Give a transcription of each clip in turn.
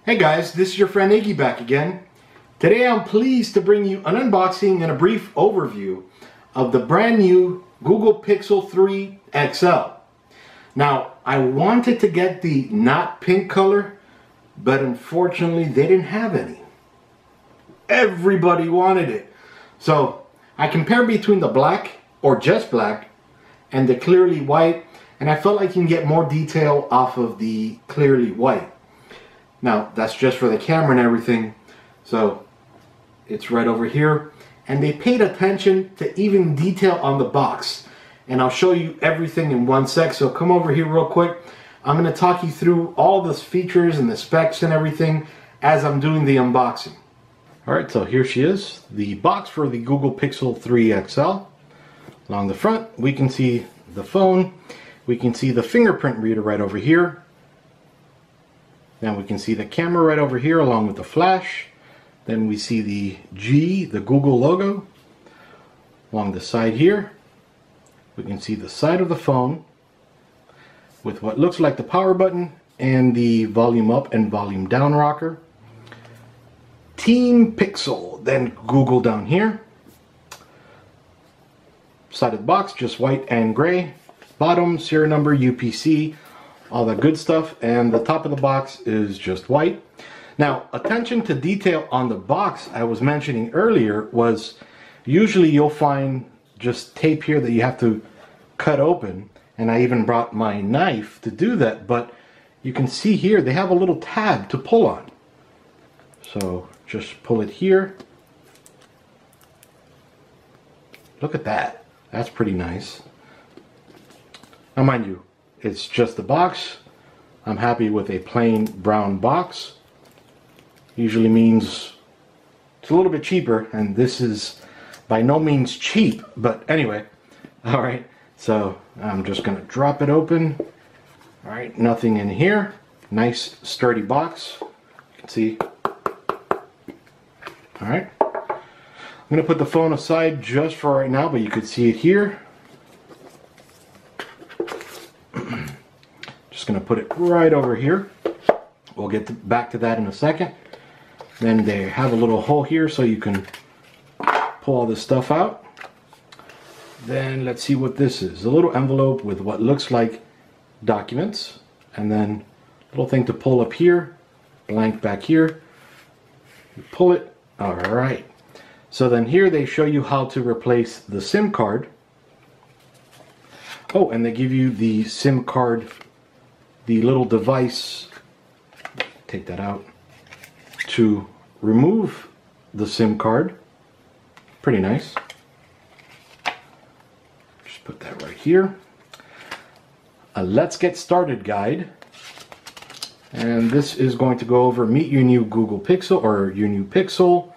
Hey guys, this is your friend Iggy back again. Today I'm pleased to bring you an unboxing and a brief overview of the brand new Google Pixel 3 XL. Now, I wanted to get the not pink color, but unfortunately they didn't have any. Everybody wanted it. So I compared between the black or just black and the clearly white, and I felt like you can get more detail off of the clearly white. Now, that's just for the camera and everything, so it's right over here. And they paid attention to even detail on the box. And I'll show you everything in one sec, so come over here real quick. I'm going to talk you through all the features and the specs and everything as I'm doing the unboxing. Alright, so here she is, the box for the Google Pixel 3 XL. Along the front, we can see the phone. We can see the fingerprint reader right over here. Then we can see the camera right over here along with the flash. Then we see the G, the Google logo. Along the side here, we can see the side of the phone with what looks like the power button and the volume up and volume down rocker. Team Pixel, then Google down here. Side of the box, just white and gray. Bottom, serial number, UPC, all that good stuff, and the top of the box is just white. Now, attention to detail on the box I was mentioning earlier was usually you'll find just tape here that you have to cut open, and I even brought my knife to do that, but you can see here they have a little tab to pull on. So just pull it here. Look at that. That's pretty nice. Now mind you, it's just the box. I'm happy with a plain brown box. Usually means it's a little bit cheaper, and this is by no means cheap, but anyway. Alright, so I'm just going to drop it open. Alright, nothing in here. Nice sturdy box. You can see. Alright. I'm going to put the phone aside just for right now, but you could see it here. Just going to put it right over here. We'll get back to that in a second. Then they have a little hole here so you can pull all this stuff out. Then let's see what this is. A little envelope with what looks like documents. And then a little thing to pull up here. Blank back here. You pull it. Alright. So then here they show you how to replace the SIM card. Oh, and they give you the SIM card, the little device, take that out, to remove the SIM card. Pretty nice. Just put that right here. A Let's Get Started guide. And this is going to go over meet your new Google Pixel or your new Pixel.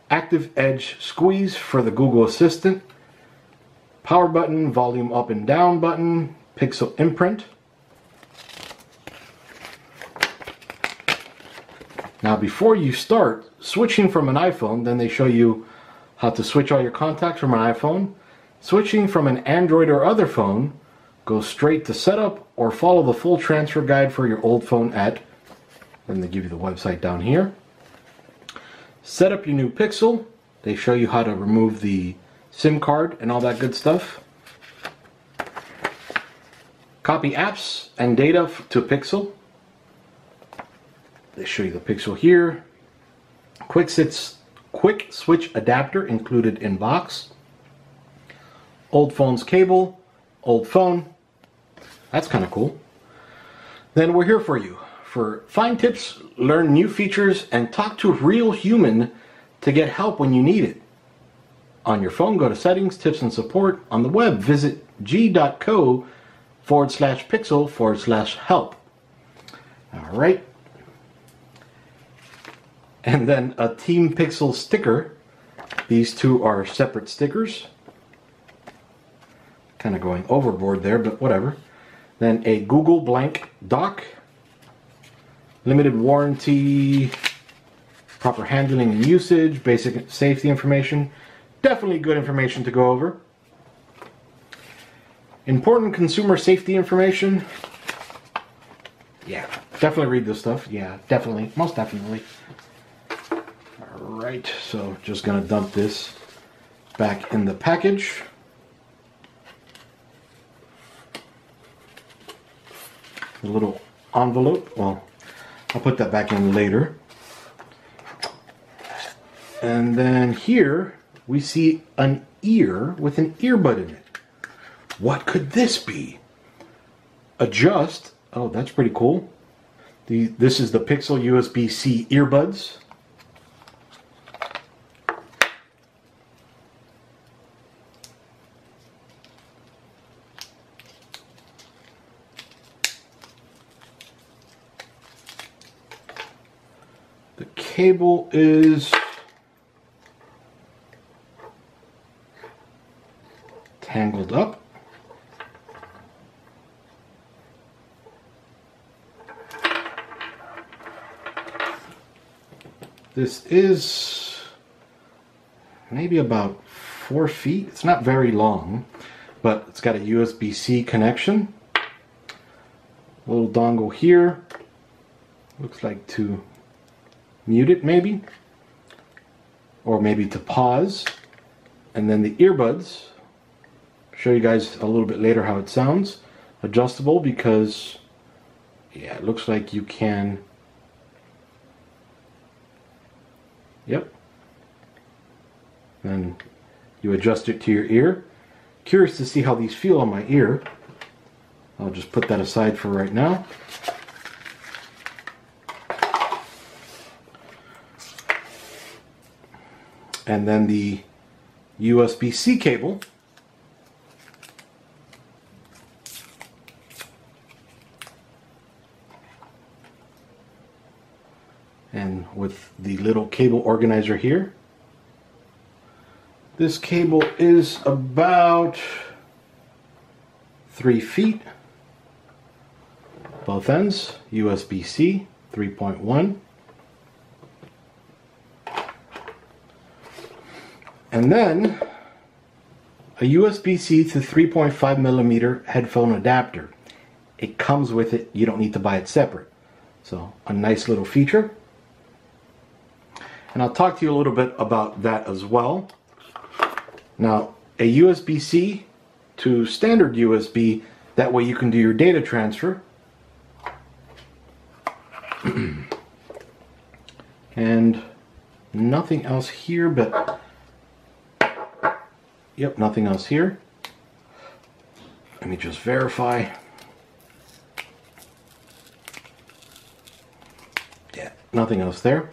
Active Edge Squeeze for the Google Assistant. Power button, volume up and down button, Pixel imprint. Now before you start switching from an iPhone, then they show you how to switch all your contacts from an iPhone. Switching from an Android or other phone, go straight to setup or follow the full transfer guide for your old phone at, then they give you the website down here. Set up your new Pixel. They show you how to remove the SIM card and all that good stuff. Copy apps and data to Pixel. They show you the Pixel here. Quick switch adapter included in box. Old phone's cable. Old phone. That's kind of cool. Then we're here for you. For find tips, learn new features, and talk to a real human to get help when you need it. On your phone, go to Settings, Tips, and Support. On the web, visit g.co/pixel/help. Alright. And then a Team Pixel sticker. These two are separate stickers. Kind of going overboard there, but whatever. Then a Google blank dock. Limited warranty. Proper handling and usage. Basic safety information. Definitely good information to go over. Important consumer safety information. Yeah, Definitely read this stuff. Yeah, definitely. Most definitely. Alright, so just gonna dump this back in the package. A little envelope. Well, I'll put that back in later. And then here we see an ear with an earbud in it. What could this be? Adjust. Oh, that's pretty cool. This is the Pixel USB-C earbuds. The cable is tangled up. This is maybe about 4 feet. It's not very long, but it's got a USB-C connection. Little dongle here. Looks like to mute it maybe, or maybe to pause. And then the earbuds. Show you guys a little bit later how it sounds. Adjustable because, yeah, it looks like you can. Yep. Then you adjust it to your ear. Curious to see how these feel on my ear. I'll just put that aside for right now. And then the USB-C cable. And with the little cable organizer here. This cable is about 3 feet. Both ends, USB-C 3.1. And then a USB-C to 3.5 millimeter headphone adapter. It comes with it, you don't need to buy it separate. So a nice little feature. And I'll talk to you a little bit about that as well. Now, a USB-C to standard USB, that way you can do your data transfer. And nothing else here, but yep, nothing else here. Let me just verify. Yeah, nothing else there.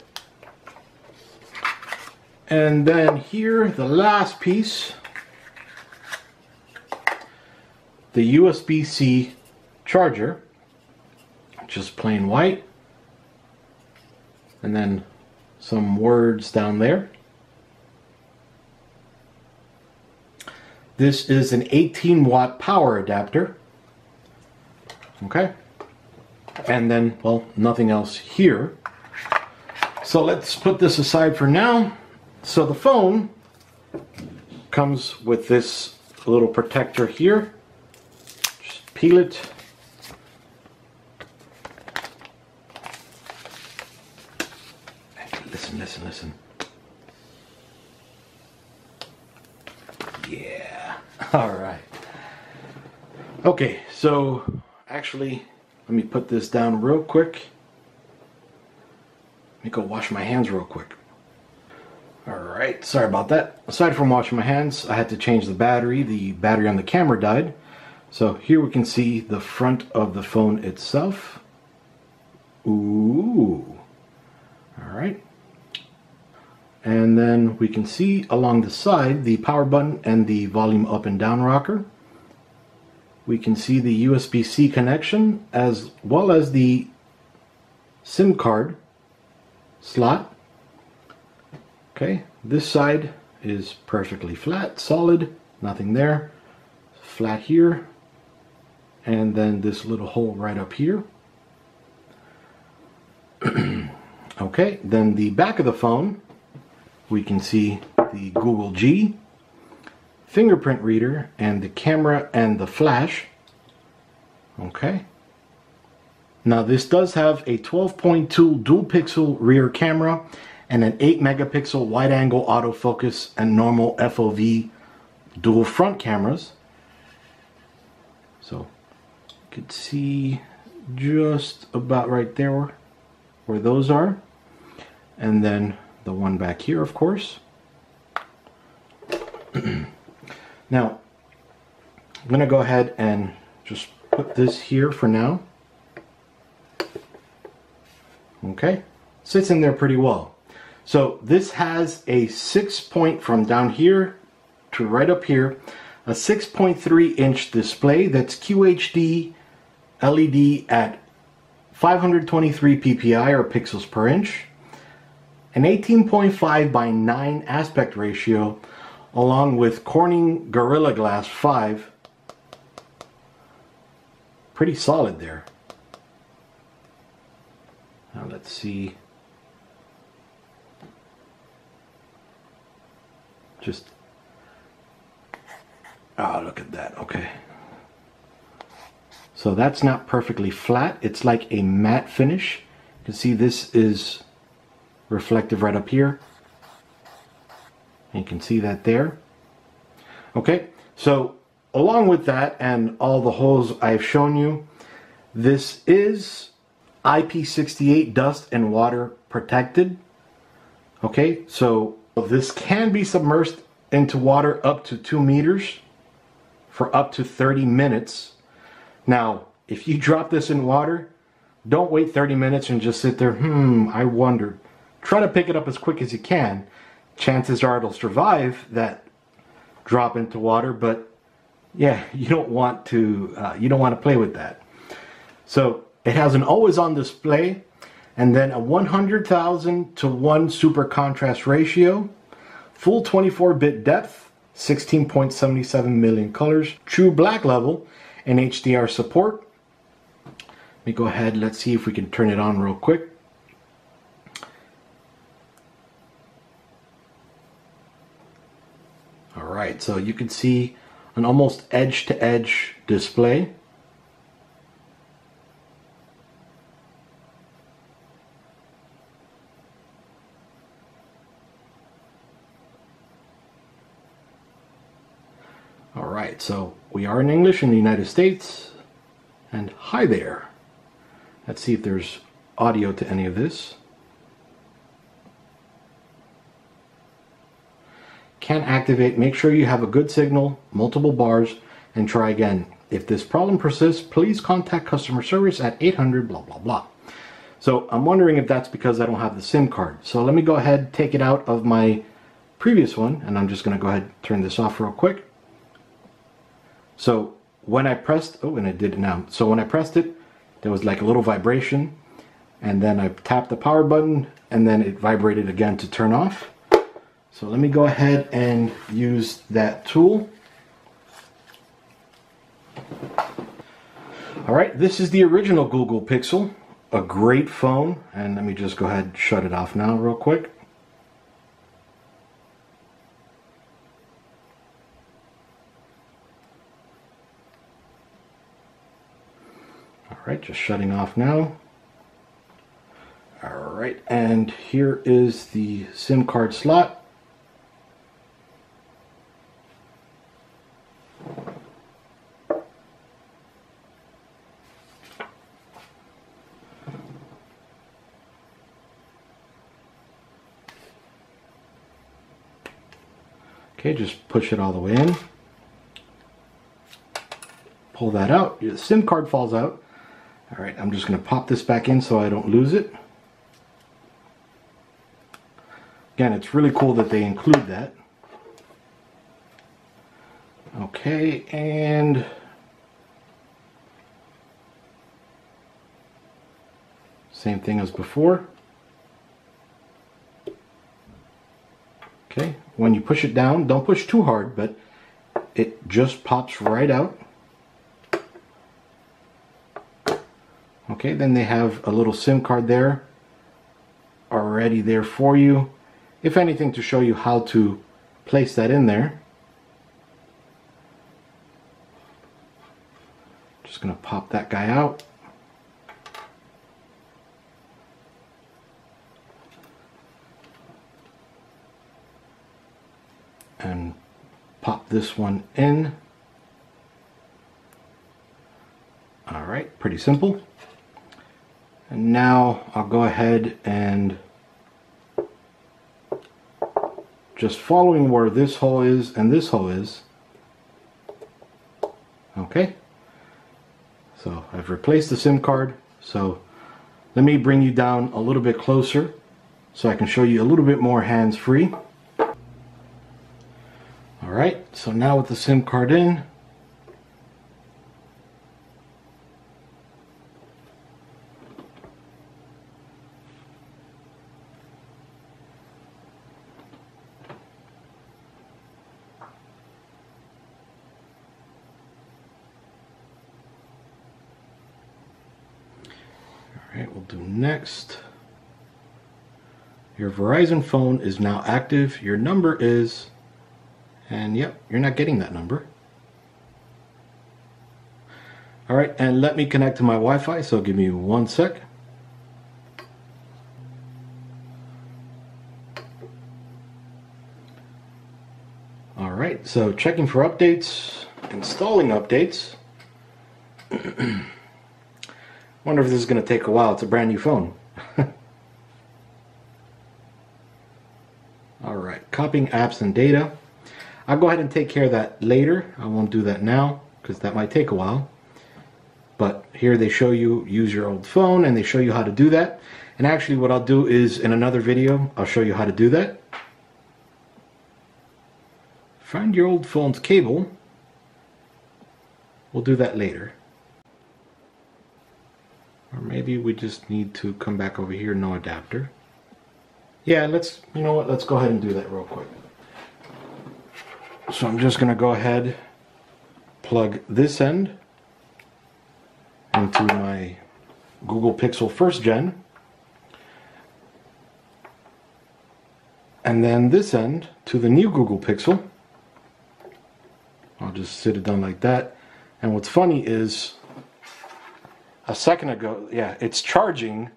And then here, the last piece, the USB-C charger, just plain white, and then some words down there. This is an 18-watt power adapter, okay, and then, well, nothing else here. So let's put this aside for now. So the phone comes with this little protector here. Just peel it. Listen, listen, listen. Yeah. All right. Okay, so actually, let me put this down real quick. Let me go wash my hands real quick. Alright, sorry about that. Aside from washing my hands, I had to change the battery. The battery on the camera died. So here we can see the front of the phone itself. Ooh. Alright. And then we can see along the side the power button and the volume up and down rocker. We can see the USB-C connection as well as the SIM card slot. Okay, this side is perfectly flat, solid, nothing there. Flat here, and then this little hole right up here. Okay, then the back of the phone, we can see the Google G, fingerprint reader, and the camera and the flash. Okay. Now this does have a 12.2 dual pixel rear camera and an 8 megapixel wide angle autofocus and normal FOV dual front cameras. So you could see just about right there where those are. And then the one back here, of course. Now, I'm going to go ahead and just put this here for now. Okay, sits in there pretty well. So this has a 6 from down here to right up here, a 6.3 inch display that's QHD LED at 523 ppi or pixels per inch, an 18.5 by 9 aspect ratio, along with Corning Gorilla Glass 5. Pretty solid there. Now let's see. Just, look at that. Okay. So that's not perfectly flat. It's like a matte finish. You can see this is reflective right up here. And you can see that there. Okay, so along with that and all the holes I've shown you, this is IP68 dust and water protected. Okay, so this can be submerged into water up to 2 meters for up to 30 minutes. Now, if you drop this in water, don't wait 30 minutes and just sit there, I wonder. Try to pick it up as quick as you can. Chances are it'll survive that drop into water, but yeah, you don't want to play with that. So it has an always-on display, and then a 100,000 to 1 super contrast ratio, full 24-bit depth, 16.77 million colors, true black level, and HDR support. Let me go ahead, let's see if we can turn it on real quick. Alright, so you can see an almost edge-to-edge display. Alright, so we are in English in the United States, and hi there. Let's see if there's audio to any of this. Can activate. Make sure you have a good signal, multiple bars, and try again. If this problem persists, please contact customer service at 800 blah blah blah. So I'm wondering if that's because I don't have the SIM card. So let me go ahead, take it out of my previous one, and I'm just going to go ahead and turn this off real quick. So when I pressed, and I did it now. So when I pressed it, there was like a little vibration, and then I tapped the power button, and then it vibrated again to turn off. So let me go ahead and use that tool. Alright, this is the original Google Pixel, a great phone, and let me just go ahead and shut it off now real quick. Alright, just shutting off now. Alright, and here is the SIM card slot. Okay, just push it all the way in. Pull that out. Your SIM card falls out. Alright, I'm just going to pop this back in so I don't lose it. Again, it's really cool that they include that. Okay, and same thing as before. Okay, when you push it down, don't push too hard, but it just pops right out. Okay, then they have a little SIM card there, already there for you. If anything, to show you how to place that in there. Just gonna pop that guy out. pop this one in. Alright, pretty simple. And now I'll go ahead and just following where this hole is and this hole is. Okay, so I've replaced the SIM card. So let me bring you down a little bit closer so I can show you a little bit more hands-free. Alright, so now with the SIM card in, alright, we'll do next. Your Verizon phone is now active. Your number is, and yep, you're not getting that number. Alright, and let me connect to my Wi-Fi, so give me 1 sec. Alright, so checking for updates, installing updates. Wonder if this is going to take a while. It's a brand new phone. Alright, copying apps and data. I'll go ahead and take care of that later. I won't do that now because that might take a while. But here they show you use your old phone and they show you how to do that. And actually what I'll do is in another video, I'll show you how to do that. Find your old phone's cable. We'll do that later. Or maybe we just need to come back over here, no adapter. Yeah, you know what, let's go ahead and do that real quick. So I'm just going to go ahead, plug this end into my Google Pixel 1st Gen. And then this end to the new Google Pixel. I'll just sit it down like that. And what's funny is, a second ago, yeah, it's charging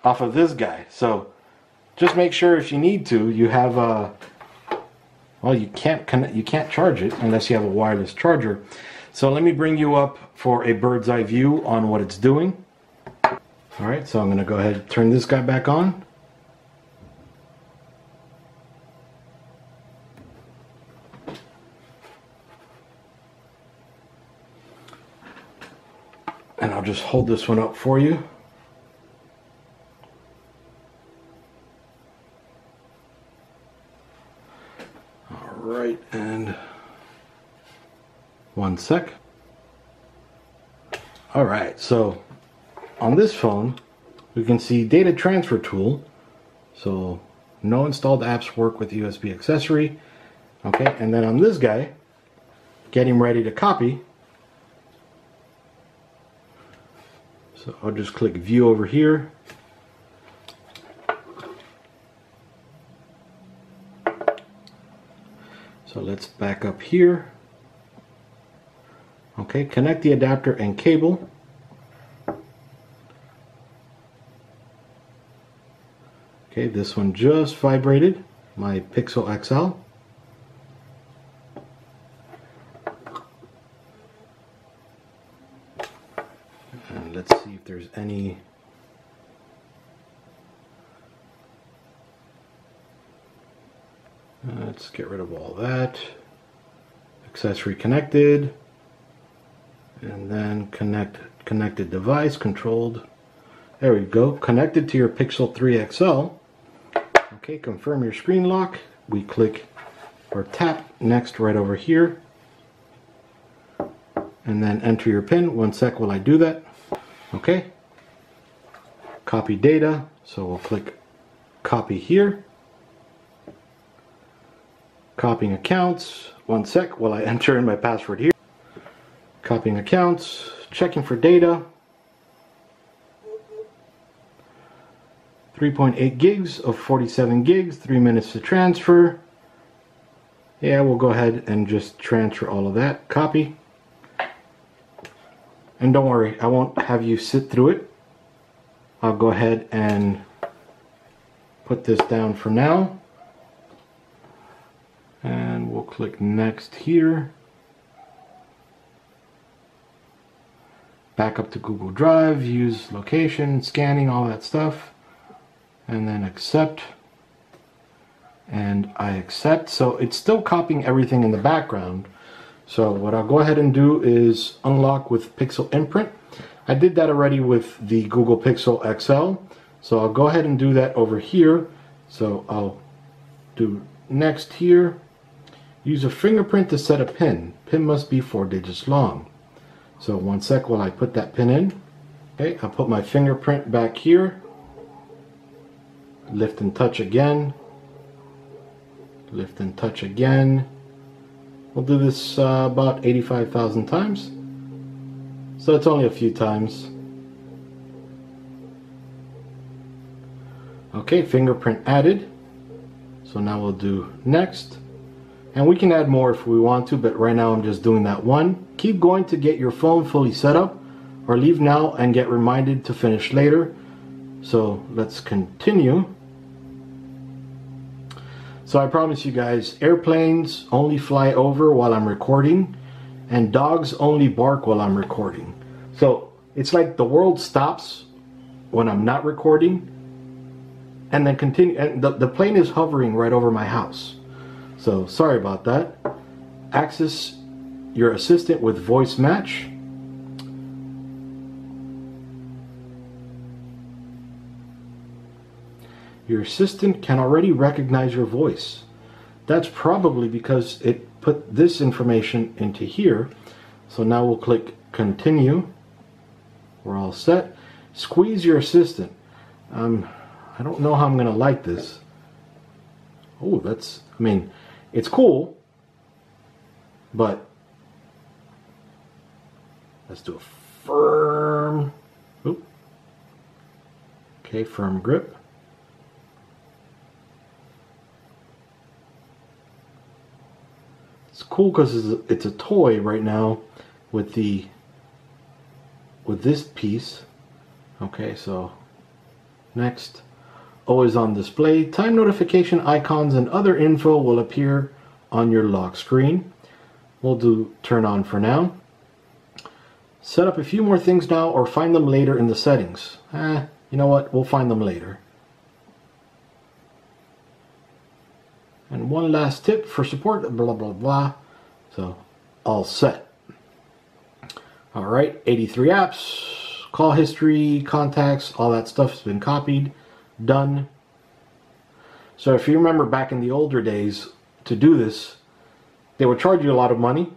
off of this guy. So just make sure if you need to, you have a, well, you can't charge it unless you have a wireless charger. So let me bring you up for a bird's eye view on what it's doing. Alright, so I'm going to go ahead and turn this guy back on. And I'll just hold this one up for you. Alright, and 1 sec. Alright, so on this phone, we can see data transfer tool. So no installed apps work with USB accessory. Okay, and then on this guy, getting ready to copy. So I'll just click view over here. So let's back up here. Okay, connect the adapter and cable. Okay, this one just vibrated, my Pixel XL. And let's see if there's any let's get rid of all that. Accessory connected. And then connected device controlled. There we go. Connected to your Pixel 3 XL. Okay, confirm your screen lock. We click or tap next right over here. And then enter your PIN. 1 sec while I do that. Okay. Copy data. So we'll click copy here. Copying accounts. 1 sec while I enter in my password here. Copying accounts. Checking for data. 3.8 gigs of 47 gigs. 3 minutes to transfer. Yeah, we'll go ahead and just transfer all of that. Copy. And don't worry, I won't have you sit through it. I'll go ahead and put this down for now. And we'll click next here. Back up to Google Drive, use location, scanning, all that stuff. And then accept. And I accept. So it's still copying everything in the background. So what I'll go ahead and do is unlock with Pixel Imprint. I did that already with the Google Pixel XL. So I'll go ahead and do that over here. So I'll do next here. Use a fingerprint to set a pin. Pin must be 4 digits long. So 1 sec while I put that pin in. Okay, I'll put my fingerprint back here. Lift and touch again. Lift and touch again. We'll do this about 85,000 times. So it's only a few times. Okay, fingerprint added. So now we'll do next. And we can add more if we want to, but right now I'm just doing that one. Keep going to get your phone fully set up, or leave now and get reminded to finish later. So let's continue. So I promise you guys, airplanes only fly over while I'm recording, and dogs only bark while I'm recording. So it's like the world stops when I'm not recording, and then continue. And the plane is hovering right over my house. So sorry about that. Access your assistant with voice match. Your assistant can already recognize your voice. That's probably because it put this information into here. So now we'll click continue. We're all set. Squeeze your assistant. I don't know how I'm gonna like this. Oh, that's, I mean, it's cool, but let's do a firm, oop. Okay, firm grip. It's cool because it's a toy right now with this piece. Okay, so next. Always on display. Time notification icons and other info will appear on your lock screen. We'll do turn on for now. Set up a few more things now or find them later in the settings. You know what? We'll find them later. And one last tip for support, blah, blah, blah. So, all set. All right, 83 apps, call history, contacts, all that stuff has been copied. Done. So if you remember back in the older days, to do this, they would charge you a lot of money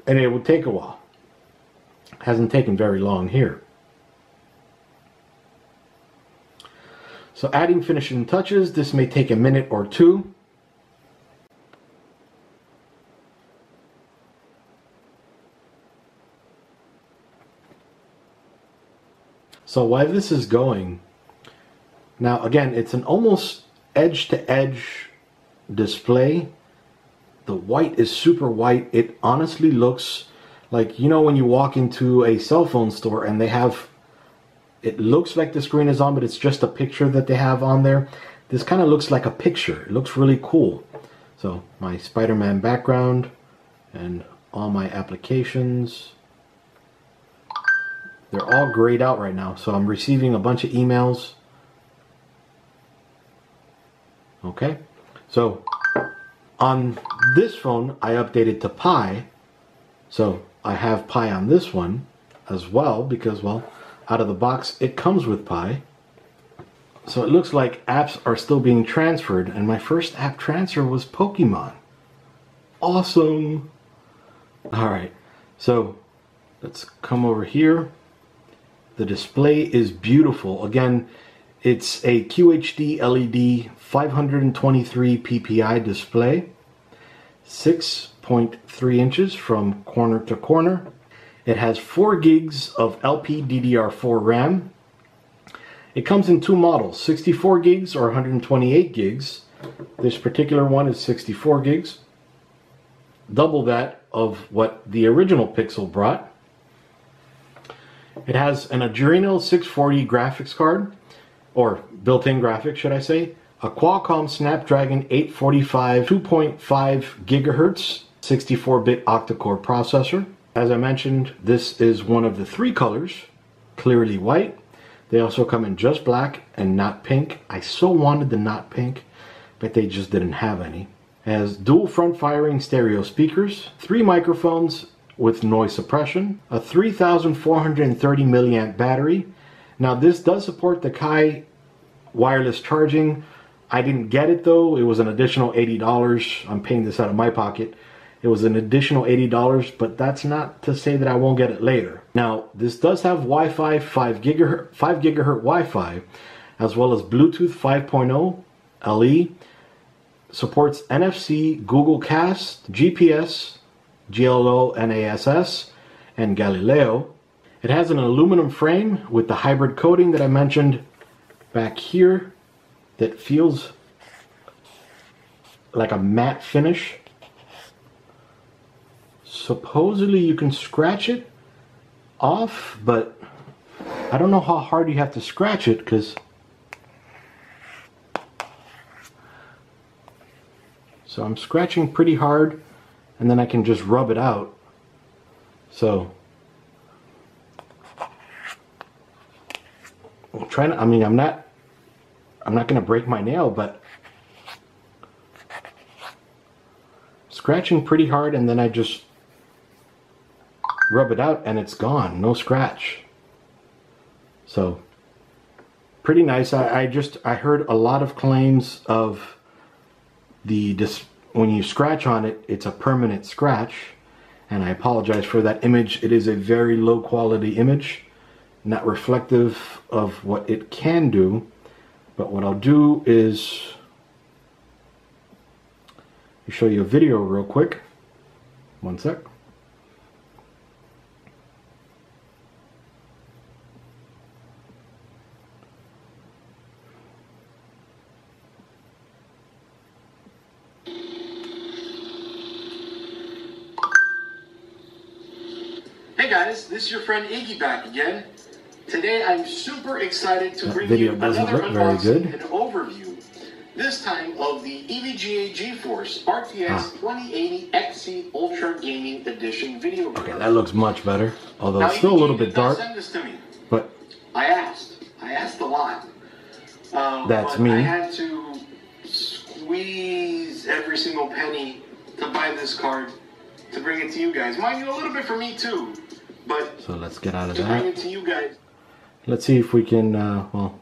and it would take a while. Hasn't taken very long here. So adding finishing touches, this may take a minute or two. So while this is going, now again, it's an almost edge-to-edge display. The white is super white. It honestly looks like, you know, when you walk into a cell phone store and they have, it looks like the screen is on, but it's just a picture that they have on there. This kind of looks like a picture. It looks really cool. So my Spider-Man background and all my applications, they're all grayed out right now. So I'm receiving a bunch of emails. Okay, so on this phone, I updated to Pi. So I have Pi on this one as well because, well, out of the box, it comes with Pi. So it looks like apps are still being transferred, and my first app transfer was Pokemon. Awesome. All right, so let's come over here. The display is beautiful. Again, it's a QHD LED 523 ppi display, 6.3 inches from corner to corner. It has 4 gigs of LPDDR4 RAM. It comes in 2 models, 64 gigs or 128 gigs. This particular one is 64 gigs, double that of what the original Pixel brought. It has an Adreno 640 graphics card, or built-in graphics, should I say, a Qualcomm Snapdragon 845 2.5 gigahertz 64-bit octa-core processor. As I mentioned, this is one of the 3 colors, clearly white. They also come in just black and not pink. I so wanted the not pink, but they just didn't have any. It has dual front firing stereo speakers, 3 microphones with noise suppression, a 3,430 milliamp battery. Now this does support the Kai wireless charging. I didn't get it though. It was an additional $80. I'm paying this out of my pocket. It was an additional $80, but that's not to say that I won't get it later. Now, this does have Wi-Fi 5 gigahertz Wi-Fi, as well as Bluetooth 5.0 LE. Supports NFC, Google Cast, GPS, GLO, NASS, and Galileo. It has an aluminum frame with the hybrid coating that I mentioned back here that feels like a matte finish. Supposedly you can scratch it off, but I don't know how hard you have to scratch it, because so I'm scratching pretty hard and then I can just rub it out. So I'm trying to, I'm not gonna break my nail, but scratching pretty hard and then I just rub it out and it's gone, no scratch. So pretty nice. I heard a lot of claims of when you scratch on it, it's a permanent scratch, and I apologize for that image. It is a very low quality image, not reflective of what it can do. But what I'll do is show you a video real quick. One sec. Hey guys, this is your friend Iggy back again. Today I'm super excited to bring you another unboxing and overview, this time of the EVGA GeForce RTX 2080 XC Ultra Gaming Edition video card. Okay, that looks much better, although it's still a little bit dark. Send this to me. But I asked a lot. That's but me. I had to squeeze every single penny to buy this card to bring it to you guys. Mind you, a little bit for me too. But so let's get out of to that. bring it to you guys. Let's see if we can, well,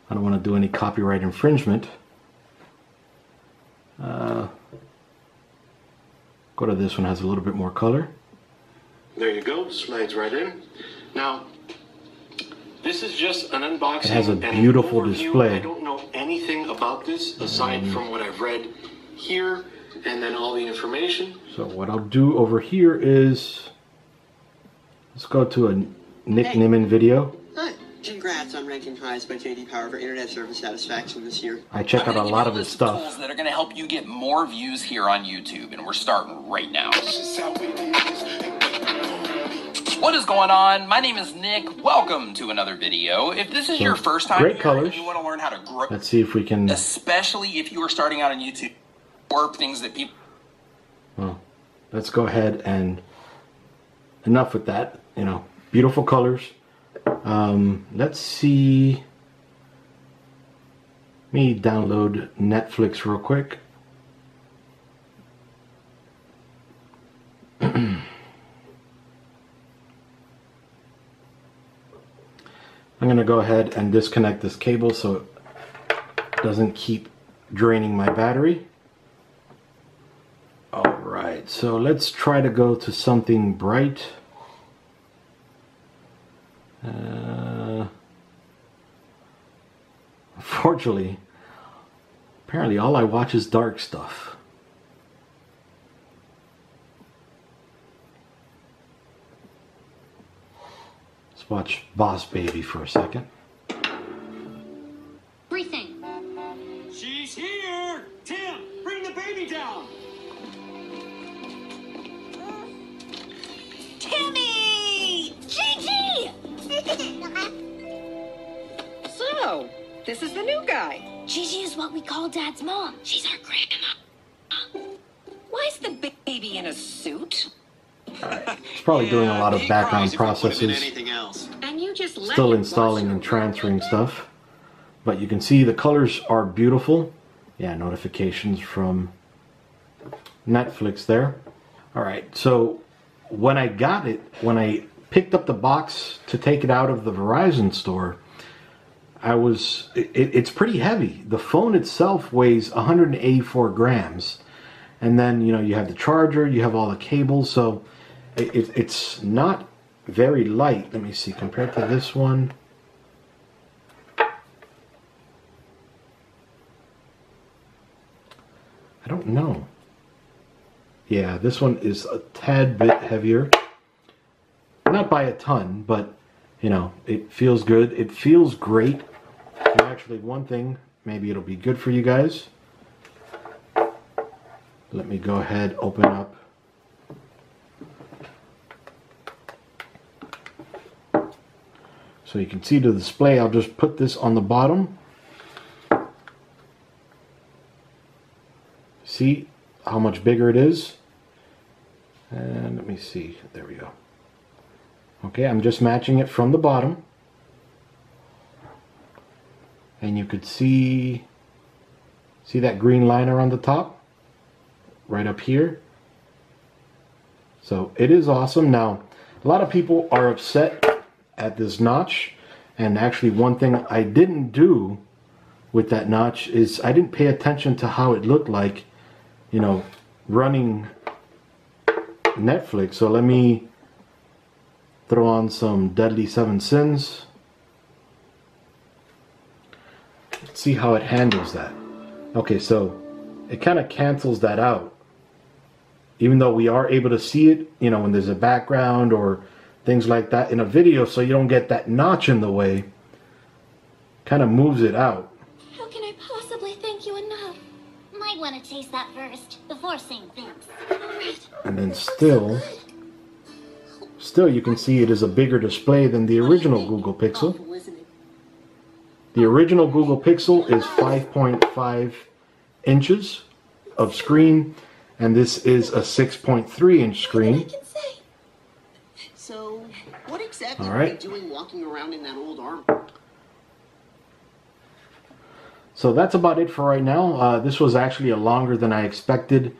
I don't want to do any copyright infringement. Go to this one, has a little bit more color. There you go, slides right in. Now, this is just an unboxing. It has a beautiful display. I don't know anything about this aside from what I've read here and then all the information. So what I'll do over here is, let's go to a Nick Nimmin video. Hi. Congrats on ranking highest by J.D. Power for internet service satisfaction this year. I check out a lot of his stuff. Tools that are going to help you get more views here on YouTube, and we're starting right now. What is going on? My name is Nick. Welcome to another video. If this is your first time great here colors. and you want to learn how to grow, Let's see if we can. especially if you are starting out on YouTube, or things that people. Well, let's go ahead and enough with that. You know, beautiful colors. Let's see. Let me download Netflix real quick. I'm going to go ahead and disconnect this cable so it doesn't keep draining my battery. Alright, so let's try to go to something bright. Unfortunately, apparently all I watch is dark stuff. Let's watch Boss Baby for a second. Everything. She's here! Tim, bring the baby down! Timmy! Gigi! So, this is the new guy. Gigi is what we call Dad's mom. She's our grandma. Why is the baby in a suit? It's probably doing a lot of background processes. And you just Still installing and transferring stuff. But you can see the colors are beautiful. Yeah, notifications from Netflix there. Alright, so when I got it, when I picked up the box to take it out of the Verizon store, it's pretty heavy. The phone itself weighs 184 grams. And then, you know, you have the charger, you have all the cables, so it's not very light. Let me see, compared to this one. I don't know. Yeah, this one is a tad bit heavier. Not by a ton, but, you know, it feels good. It feels great. And actually, one thing, maybe it'll be good for you guys. Let me go ahead, open up. So you can see the display. I'll just put this on the bottom. See how much bigger it is? And let me see. There we go. Okay, I'm just matching it from the bottom. And you could see that green liner on the top? Right up here. So it is awesome. Now, a lot of people are upset at this notch, and actually one thing I didn't do with that notch is I didn't pay attention to how it looked like, you know, running Netflix. So let me throw on some Deadly Seven Sins. Let's see how it handles that. Okay, so it kind of cancels that out. Even though we are able to see it, you know, when there's a background or things like that in a video, so you don't get that notch in the way. Kind of moves it out. How can I possibly thank you enough? Might want to taste that first before saying thanks. Alright. And then still you can see it is a bigger display than the original Google Pixel. The original Google Pixel is 5.5 inches of screen, and this is a 6.3 inch screen. So, what exactly All are right. you doing walking around in that old armor? So that's about it for right now. This was actually a longer than I expected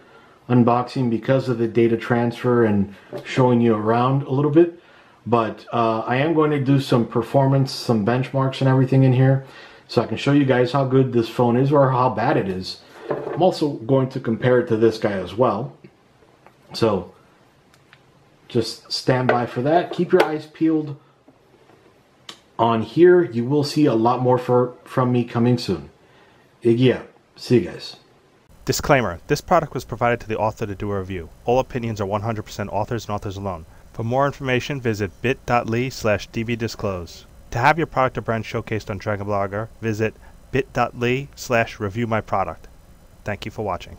unboxing because of the data transfer and showing you around a little bit. But I am going to do some performance, some benchmarks and everything in here, so I can show you guys how good this phone is or how bad it is. I'm also going to compare it to this guy as well. So just stand by for that. Keep your eyes peeled on here. You will see a lot more from me coming soon. Iggy out. See you guys. Disclaimer: this product was provided to the author to do a review. All opinions are 100% authors and authors alone. For more information, visit bit.ly/dbdisclose. To have your product or brand showcased on Dragon Blogger, visit bit.ly/reviewmyproduct. Thank you for watching.